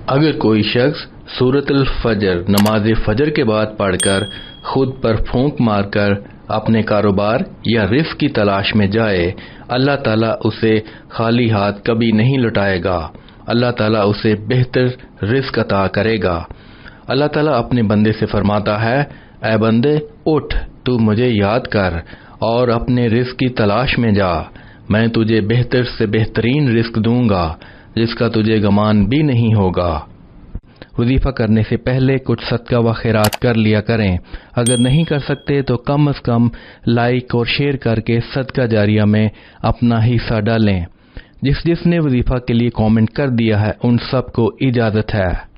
اگر کوئی شخص سورۃ الفجر نماز فجر کے بعد پڑھ کر خود پر پھونک مار کر اپنے کاروبار یا رزق کی تلاش میں جائے، اللہ تعالیٰ اسے خالی ہاتھ کبھی نہیں لوٹائے گا۔ اللہ تعالیٰ اسے بہتر رزق عطا کرے گا۔ اللہ تعالیٰ اپنے بندے سے فرماتا ہے، اے بندے اٹھ، تو مجھے یاد کر اور اپنے رزق کی تلاش میں جا، میں تجھے بہتر سے بہترین رزق دوں گا جس کا تجھے گمان بھی نہیں ہوگا۔ وظیفہ کرنے سے پہلے کچھ صدقہ و خیرات کر لیا کریں، اگر نہیں کر سکتے تو کم از کم لائک اور شیئر کر کے صدقہ جاریہ میں اپنا حصہ ڈالیں۔ جس نے وظیفہ کے لیے کامنٹ کر دیا ہے ان سب کو اجازت ہے۔